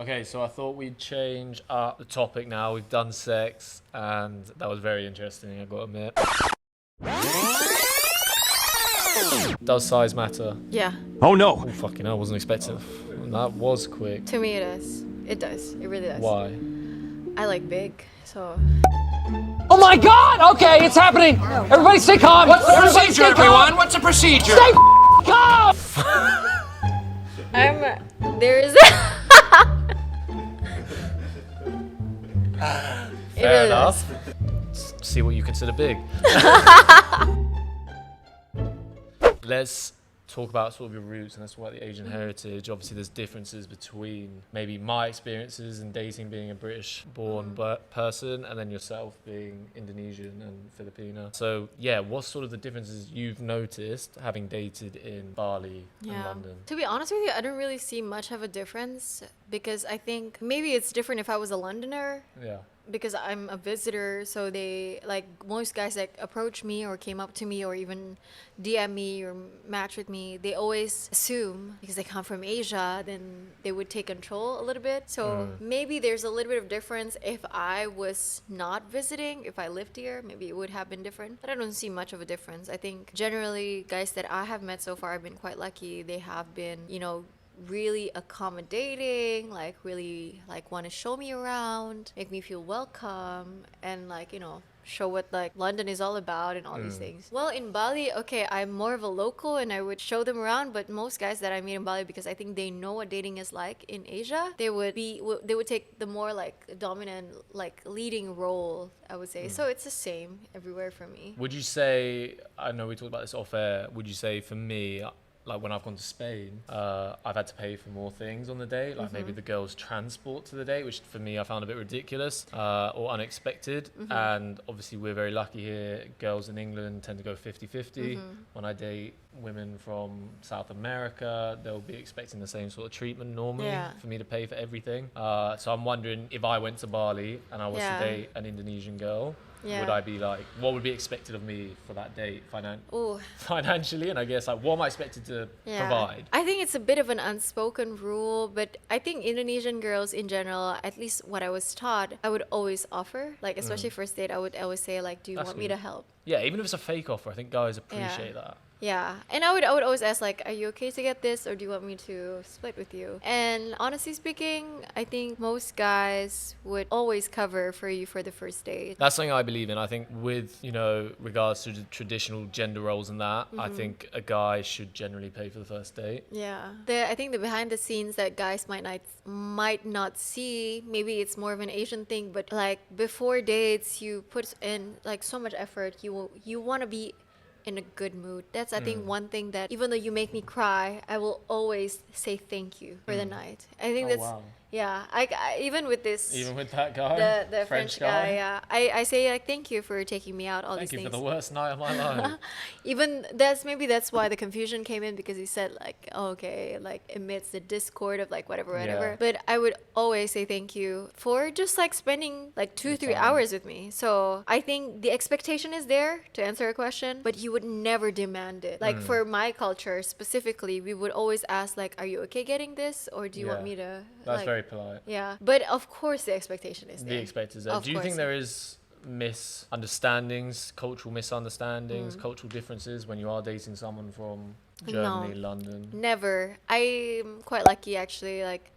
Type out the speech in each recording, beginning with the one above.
Okay, so I thought we'd change up the topic now. We've done sex, and that was very interesting, I gotta admit. Does size matter? Yeah, Oh no! Oh, fucking hell, I wasn't expecting. That was quick. to me it does. It does. It really does. Why? I like big, so. Oh my God! Okay, it's happening. Everybody stay calm. What's the Everybody procedure, stay calm. everyone? What's the procedure? Stay calm. There is. It Fair really enough. See what you consider big. Let's talk about sort of your roots and let's talk about the Asian heritage. Obviously, there's differences between maybe my experiences in dating being a British-born person and then yourself being Indonesian and Filipino. So, yeah, what's sort of the differences you've noticed having dated in Bali and London? To be honest with you, I don't really see much of a difference because I think maybe it's different if I was a Londoner. Yeah. Because I'm a visitor, so they like most guys that approach me or came up to me or even DM me or match with me, they always assume because they come from Asia, then they would take control a little bit. So maybe there's a little bit of difference if I was not visiting, if I lived here, maybe it would have been different. But I don't see much of a difference. I think generally guys that I have met so far, I've been quite lucky. They have been, really accommodating, like really like want to show me around, make me feel welcome, and like show what like London is all about and all these things. Well, in Bali, okay, I'm more of a local and I would show them around, but most guys that I meet in Bali, because I think they know what dating is like in Asia, they would take the more like dominant, like leading role, I would say. So it's the same everywhere for me. Would you say, I know we talked about this off air, would you say for me, like when I've gone to Spain, I've had to pay for more things on the date, like maybe the girl's transport to the date, which for me I found a bit ridiculous or unexpected. And obviously we're very lucky here. Girls in England tend to go 50-50. When I date women from South America, they'll be expecting the same sort of treatment normally for me to pay for everything. So I'm wondering if I went to Bali and I was to date an Indonesian girl, would I be like, what would be expected of me for that date financially? And I guess like, what am I expected to provide? I think it's a bit of an unspoken rule, but I think Indonesian girls in general, at least what I was taught, I would always offer, like especially first date, I would always say like, do you want me to help? Yeah, even if it's a fake offer, I think guys appreciate that. Yeah, and I would always ask like, are you okay to get this or do you want me to split with you? And honestly speaking, I think most guys would always cover for you for the first date. That's something I believe in. I think with, regards to the traditional gender roles and that, I think a guy should generally pay for the first date. Yeah. I think the behind the scenes that guys might not see, maybe it's more of an Asian thing, but like before dates, you put in like so much effort. You want to be in a good mood. That's I think one thing that even though you make me cry, I will always say thank you for the night. I think that's wow. Yeah, I even with that guy, the French guy, yeah, I say like thank you for taking me out. Thank these you things. for the worst night of my life. Even that's why the confusion came in, because he said like, oh, okay, like amidst the discord of like whatever. But I would always say thank you for just like spending like 2-3 hours with me. So I think the expectation is there to answer a question, but you would never demand it. Like for my culture specifically, we would always ask like, are you okay getting this, or do you want me to? That's very polite. Yeah, but of course the expectation is there. The expectation is there. Do you think there is misunderstandings, cultural misunderstandings, cultural differences when you are dating someone from Germany, London? Never. I'm quite lucky actually. Like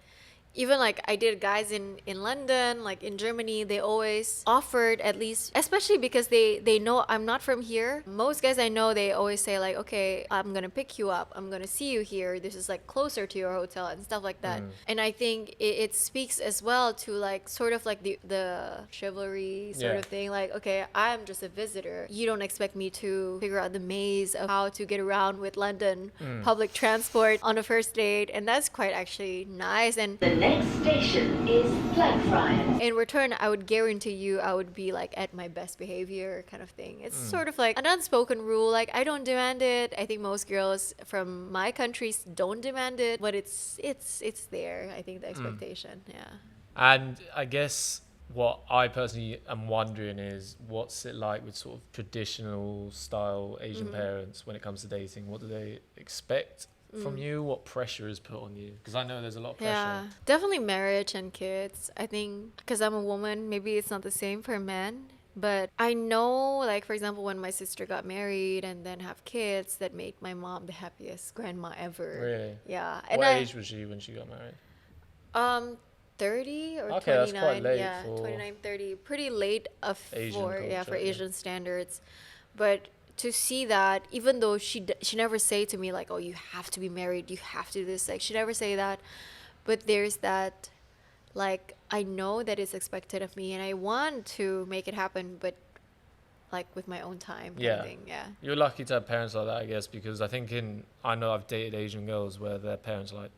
even like I did guys in London, like in Germany, they always offered at least, especially because they know I'm not from here. Most guys I know, they always say like, okay, I'm gonna pick you up, I'm gonna see you here, this is like closer to your hotel and stuff like that. And I think it speaks as well to like sort of like the chivalry sort of thing, like, okay, I'm just a visitor, you don't expect me to figure out the maze of how to get around with London public transport on a first date. And that's quite actually nice. And the next station is Blackfriars. in return, I would guarantee you I would be like at my best behavior kind of thing. It's sort of like an unspoken rule. Like I don't demand it. I think most girls from my countries don't demand it, but it's there. I think the expectation, yeah. And I guess what I personally am wondering is, what's it like with sort of traditional style Asian parents when it comes to dating? What do they expect from you? What pressure is put on you? Because I know there's a lot of pressure. Yeah, definitely marriage and kids. I think because I'm a woman, maybe it's not the same for men. But I know, like, for example, when my sister got married and then have kids, that made my mom the happiest grandma ever. Really? Yeah. What age was she when she got married? 30 or Okay, that's 29. quite late yeah, for 29, 30. Pretty late Asian for culture, yeah. Asian standards. But to see that, even though she never say to me like, oh, you have to be married, you have to do this, like she never say that. But there's that, like, I know that it's expected of me and I want to make it happen, but like with my own time kind of thing. Yeah. You're lucky to have parents like that, I guess, because I know I've dated Asian girls where their parents are like,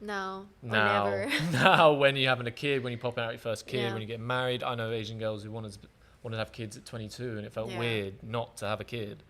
No, or now, never. now when you're having a kid, when you're popping out your first kid, Yeah. when you get married. I know Asian girls who wanted to have kids at 22 and it felt Yeah. weird not to have a kid,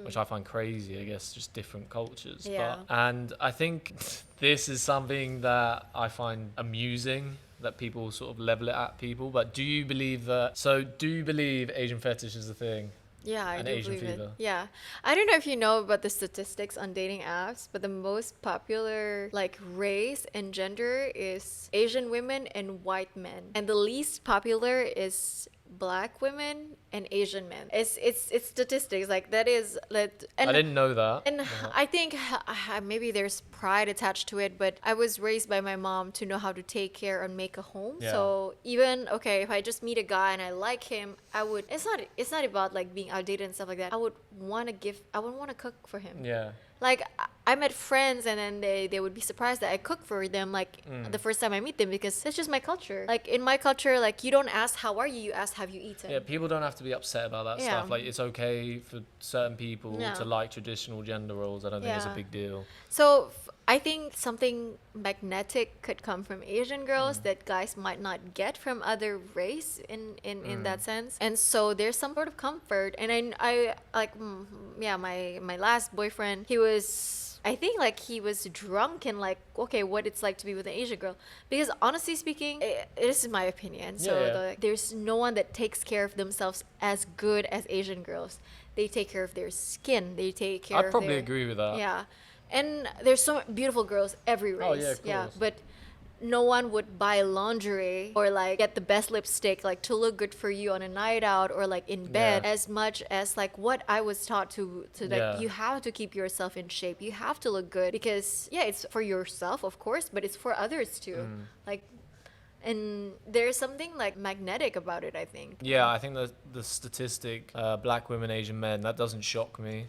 which I find crazy, I guess, just different cultures. Yeah. And I think this is something that I find amusing, that people sort of level it at people. But do you believe Asian fetish is a thing? Yeah, I And do Asian believe fever. it. Yeah. I don't know if you know about the statistics on dating apps, but the most popular like race and gender is Asian women and white men. And the least popular is black women and Asian men. It's statistics like that is like and I didn't know that. and I think maybe there's pride attached to it, but I was raised by my mom to know how to take care and make a home. Yeah. So even okay, if I just meet a guy and I like him, I would. It's not about like being outdated and stuff like that. I would want to cook for him. Yeah. Like I met friends and then they would be surprised that I cook for them like the first time I meet them because it's just my culture. Like in my culture, like you don't ask how are you ask have you eaten. Yeah, people don't have to be upset about that Yeah. stuff. Like, it's okay for certain people Yeah. to like traditional gender roles. I don't think it's a Yeah. big deal. So I think something magnetic could come from Asian girls that guys might not get from other race in that sense. And so there's some sort of comfort. And I like my last boyfriend, I think like he was drunk and like, okay, what it's like to be with an Asian girl. Because honestly speaking, this is my opinion. So Yeah. there's no one that takes care of themselves as good as Asian girls. They take care of their skin. They take care I'd of probably their... agree with that. Yeah. And there's so beautiful girls every race. Oh, yeah, of course. But no one would buy lingerie or like get the best lipstick like to look good for you on a night out or like in bed Yeah. as much as like what I was taught to like Yeah. you have to keep yourself in shape. You have to look good because it's for yourself of course, but it's for others too. Like and there's something like magnetic about it, I think. Yeah, I think the statistic, black women, Asian men, that doesn't shock me.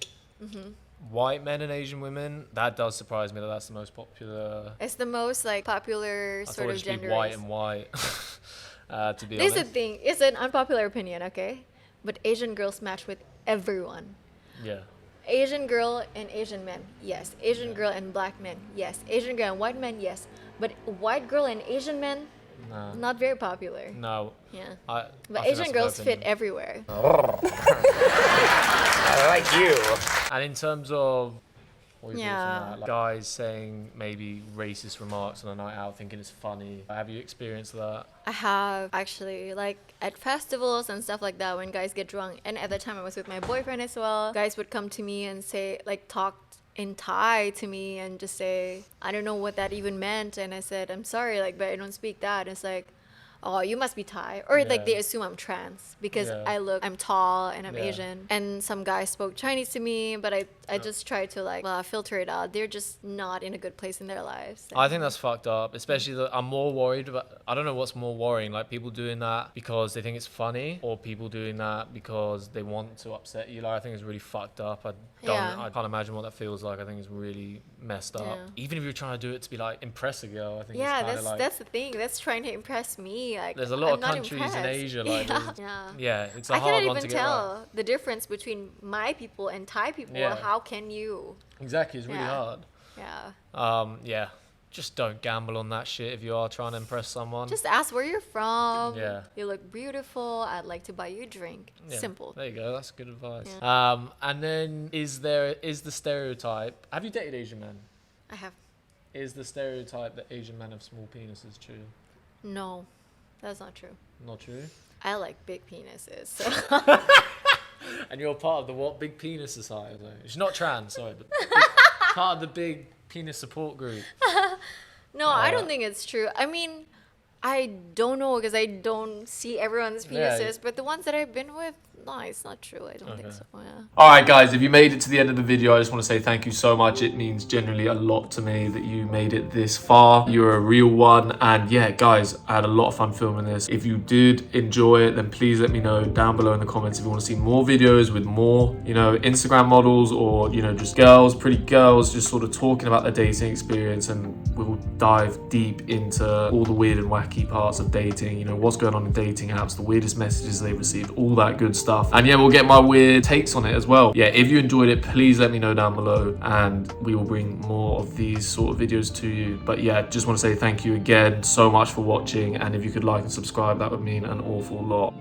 White men and Asian women, that does surprise me that that's the most popular. It's the most like popular I thought sort it of should be gender white race. and white, to be This is the honest. thing. It's an unpopular opinion, okay? But Asian girls match with everyone. Yeah. Asian girl and Asian men, yes. Asian girl and black men, yes. Asian girl and white men, yes. But white girl and Asian men, No. not very popular. No. Yeah. I But think Asian that's a girls fair fit opinion. everywhere. I like you. And in terms of what are your thoughts on Yeah. that? Like, guys saying maybe racist remarks on a night out, thinking it's funny. Have you experienced that? I have actually, like at festivals and stuff like that when guys get drunk. And at the time I was with my boyfriend as well. Guys would come to me and say, like, talk in Thai to me and just say, I don't know what that even meant. And I said, I'm sorry, like, but I don't speak that. It's like, oh, you must be Thai. Or like Yeah. they assume I'm trans because Yeah. I'm tall and I'm Yeah. Asian. And some guys spoke Chinese to me, but I just tried to like filter it out. They're just not in a good place in their lives. I think that's fucked up, especially that I'm more worried about, I don't know what's more worrying, like people doing that because they think it's funny or people doing that because they want to upset you. Like, I think it's really fucked up. Yeah. I can't imagine what that feels like. I think it's really messed up. Yeah. Even if you're trying to do it to be like, impress a girl, I think yeah, it's kind of like, that's the thing. That's trying to impress me. Like, there's a lot I'm of not countries impressed. in Asia, like, yeah. there's- yeah, it's a I hard cannot one to even get right. tell the difference between my people and Thai people. Yeah. How can you? Exactly, it's really Yeah. hard. Yeah. Yeah, just don't gamble on that shit if you are trying to impress someone. Just ask where you're from. Yeah. You look beautiful. I'd like to buy you a drink. Yeah, Simple. There you go. That's good advice. Yeah. And then is the stereotype? Have you dated Asian men? I have Is the stereotype that Asian men have small penises true? no. That's not true. Not true. I like big penises. So. And you're part of the what? Big penis society. It's not trans, sorry, but part of the big penis support group. No, I don't think it's true. I mean, I don't know because I don't see everyone's Yeah. penises, but the ones that I've been with, no, it's not true. I don't think so. Yeah. Alright guys, if you made it to the end of the video, I just want to say thank you so much. It means genuinely a lot to me that you made it this far. You're a real one. And yeah, guys, I had a lot of fun filming this. If you did enjoy it, then please let me know down below in the comments if you want to see more videos with more, you know, Instagram models or, you know, just girls, pretty girls, just sort of talking about their dating experience, and we'll dive deep into all the weird and wacky parts of dating, you know, what's going on in dating apps, the weirdest messages they've received, all that good stuff. And yeah, we'll get my weird takes on it as well. Yeah, if you enjoyed it, please let me know down below and we will bring more of these sort of videos to you. But yeah, just want to say thank you again so much for watching, and if you could like and subscribe, that would mean an awful lot.